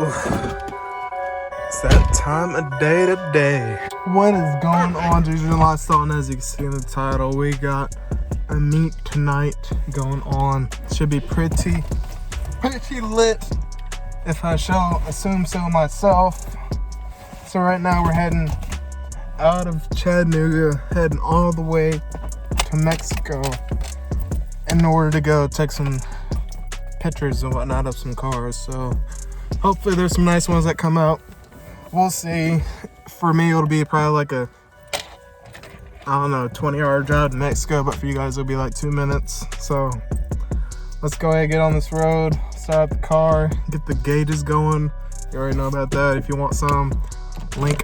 It's that time of day today. What is going on, Digital Lifestyle? As you can see in the title, we got a meet tonight going on. Should be pretty lit, if I shall assume so myself. So right now we're heading out of Chattanooga, heading all the way to Mexico in order to go take some pictures and whatnot of some cars. So hopefully there's some nice ones that come out. We'll see. For me, it'll be probably like a, I don't know, 20-hour drive to Mexico, but for you guys, it'll be like 2 minutes. So let's go ahead and get on this road, start up the car, get the gauges going. You already know about that. If you want some, link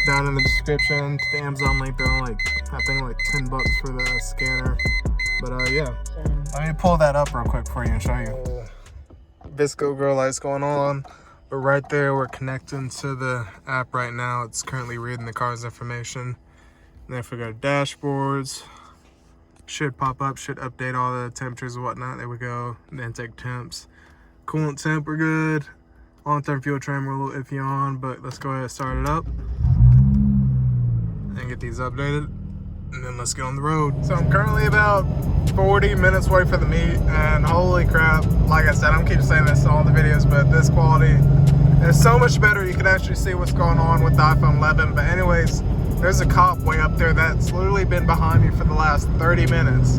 down in the description to the Amazon link. They're only I think like $10 for the scanner. But yeah, let me pull that up real quick for you and show you. Visco grow lights going on, but right there we're connecting to the app right now. It's currently reading the car's information. And then if we go to dashboards, should pop up, should update all the temperatures and whatnot. There we go. And then intake temps, coolant temp, we're good. On-term fuel train we're a little iffy on, but let's go ahead and start it up and get these updated, and then let's get on the road. So I'm currently about 40 minutes away from the meet, and holy crap, like I said, I'm keep saying this in all the videos, but this quality is so much better. You can actually see what's going on with the iPhone 11. But anyways, there's a cop way up there that's literally been behind me for the last 30 minutes.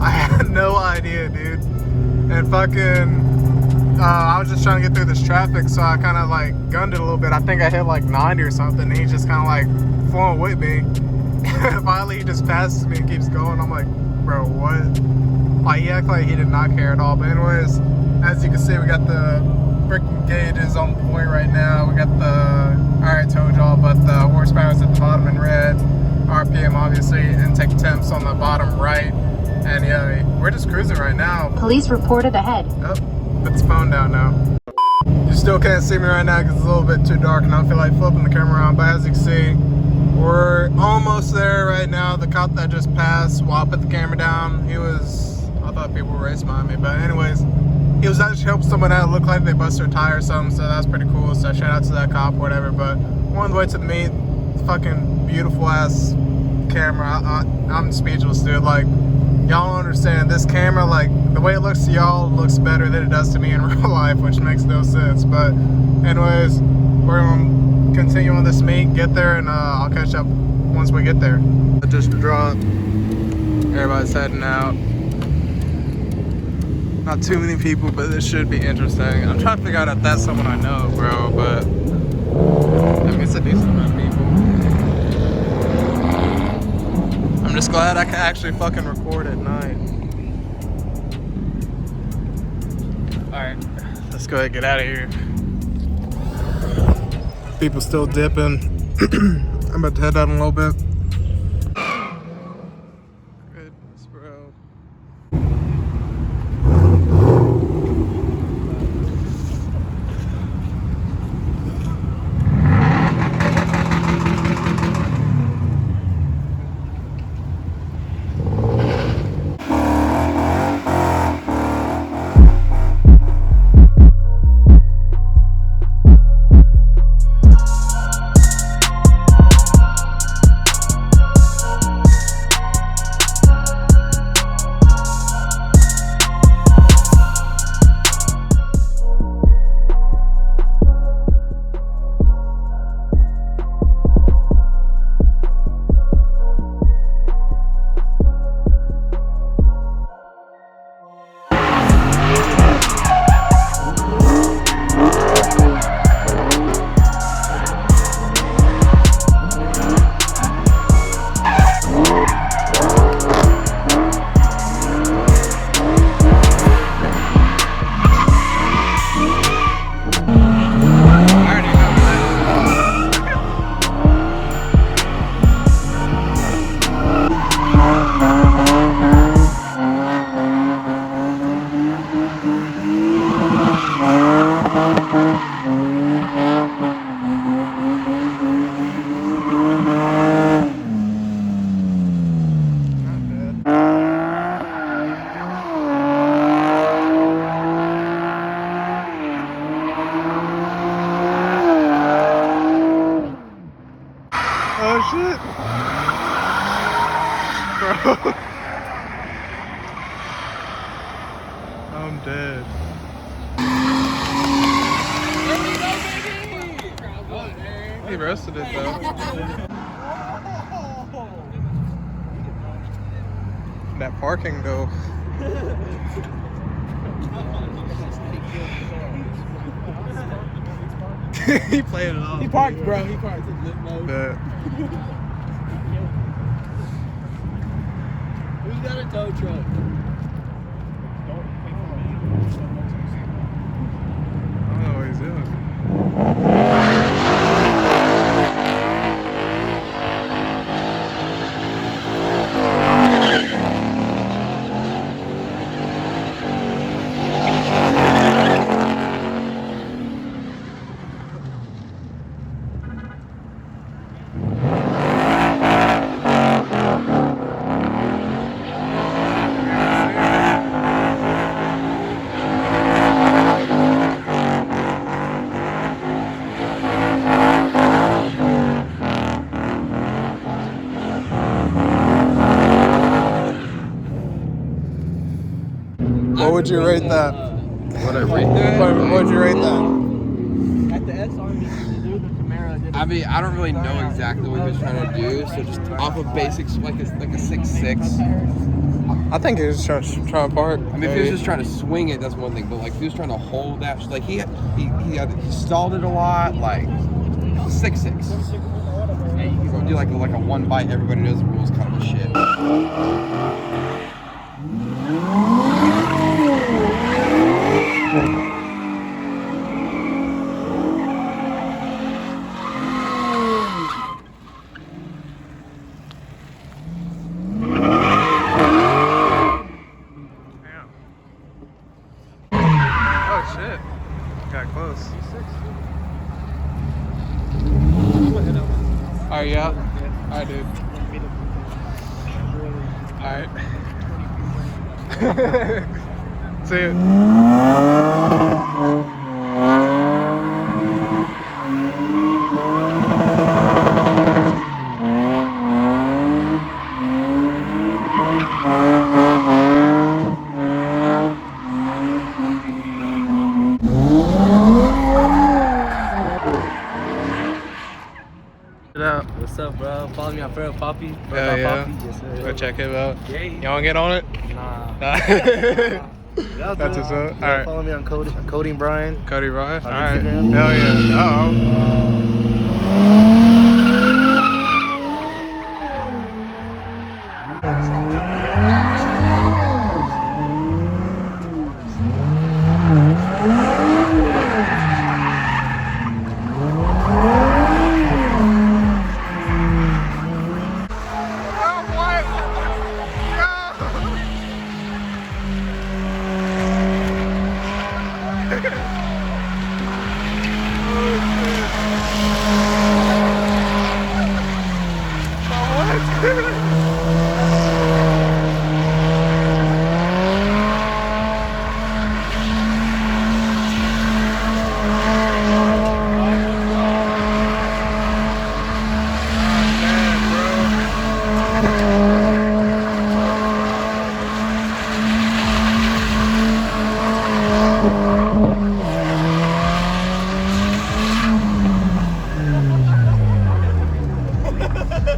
I had no idea, dude. And fucking I was just trying to get through this traffic, so I kind of like gunned it a little bit. I think I hit like 90 or something, and he's just kind of like flowing with me. Finally, he just passes me and keeps going. I'm like, bro, what? Like, he acted like he did not care at all. But anyways, as you can see, we got the freaking gauges on point right now. We got the, I already told y'all, but the horsepower is at the bottom in red. RPM, obviously, intake temps on the bottom right. And yeah, we're just cruising right now. Police reported ahead. Oh, put the phone down now. You still can't see me right now because it's a little bit too dark and I don't feel like flipping the camera around. But as you can see, we're almost there right now. The cop that just passed while I put the camera down, he was, I thought people were racing behind me. But anyways, he was actually helping someone out. It looked like they busted their tire or something, so that's pretty cool. So shout out to that cop or whatever. But we're on the way to the meet. Fucking beautiful ass camera. I'm speechless, dude. Like, y'all don't understand. This camera, like, the way it looks to y'all looks better than it does to me in real life, which makes no sense. But anyways, we're gonna continue on this meet, get there, and I'll catch up once we get there. Just dropped. Everybody's heading out. Not too many people, but this should be interesting. I'm trying to figure out if that's someone I know, bro, but I mean, it's a decent amount of people. I'm just glad I can actually fucking record at night. Alright, let's go ahead and get out of here. People still dipping. I'm about to head out in a little bit. Goodness, bro. Bro. I'm dead. He roasted it though. That parking though. He played it off. He parked, bro. He parked. Bet. Who's got a tow truck? I don't know what he's doing. What would you rate that? What I rate that? What would you rate that? At the SR meeting, the dude, the Camaro did. I mean, I don't really know exactly what he was trying to do, so just off of basics, like a 6.6. I think he was trying to park. I mean, if he was just trying to swing it, that's one thing. But like, if he was trying to hold that, like he stalled it a lot. Like 6.6. Go do like a one bite. Everybody knows the rules, kind of a shit. Oh shit. Got close. Alright, yeah. Alright, dude. Alright. See you. What's up, bro? Follow me on Fair Poppy. Yeah, yeah. Poppy. Yes, sir. Go check him out. Yeah. You wanna get on it? Nah. That's what's up. Alright. Follow me on Cody and Brian. Cody Ryan. On Alright. Instagram. Hell yeah. Uh-oh.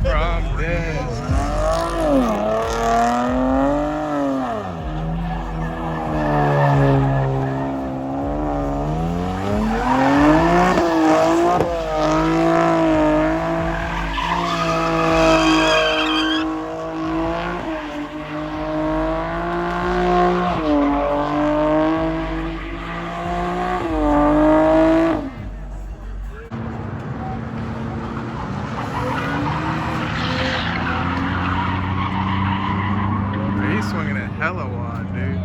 Bro, I'm dead. He's swinging it hella wide, dude.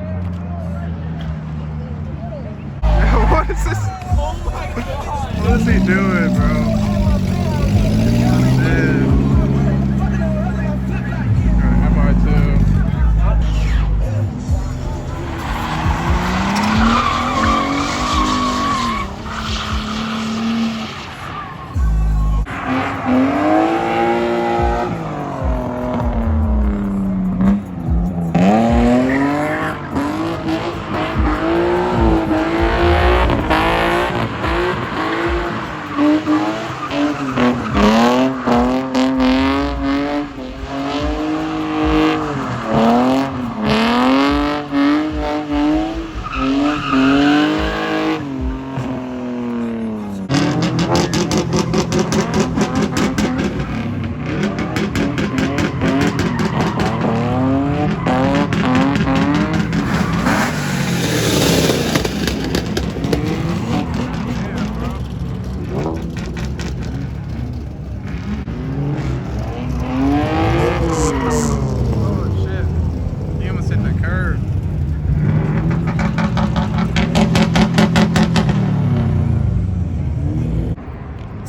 What is this? Oh my god! What is he doing, bro? Dude. MR2.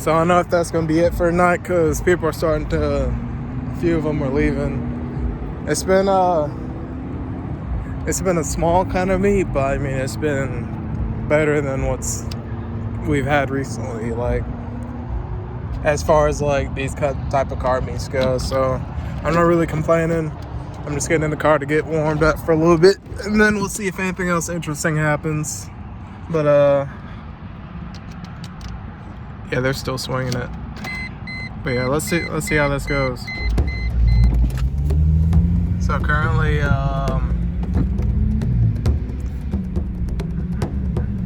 So I don't know if that's gonna be it for tonight, because people are starting to, a few of them are leaving. It's been a small kind of meet, but I mean it's been better than we've had recently, like as far as like these type of car meets go. So I'm not really complaining. I'm just getting in the car to get warmed up for a little bit, and then we'll see if anything else interesting happens. But yeah, they're still swinging it. But yeah, let's see how this goes. So currently,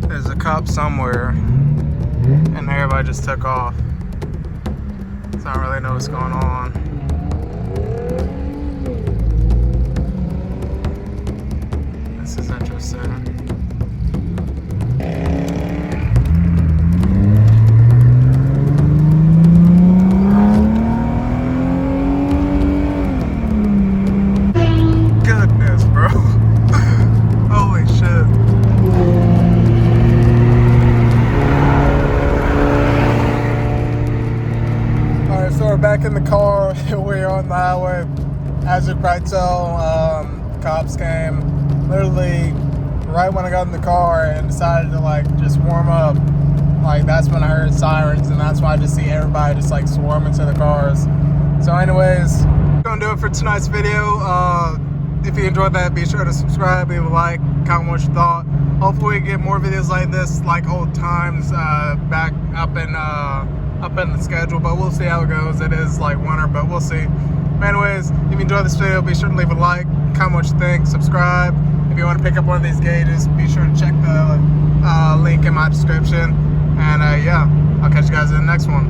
there's a cop somewhere, and everybody just took off. So I don't really know what's going on. This is interesting. Goodness, bro. Holy shit. Alright, so we're back in the car. We're on the highway. As you probably tell, cops came literally right when I got in the car and decided to like just warm up. Like that's when I heard sirens, and that's why I just see everybody just like swarming to the cars. So anyways, gonna do it for tonight's video. If you enjoyed that, be sure to subscribe, leave a like, comment what you thought. Hopefully we get more videos like this, like old times, back up in the schedule, but we'll see how it goes. It is like winter, but we'll see. Anyways, if you enjoyed this video, be sure to leave a like, comment what you think, subscribe. If you want to pick up one of these gauges, be sure to check the link in my description. And yeah, I'll catch you guys in the next one.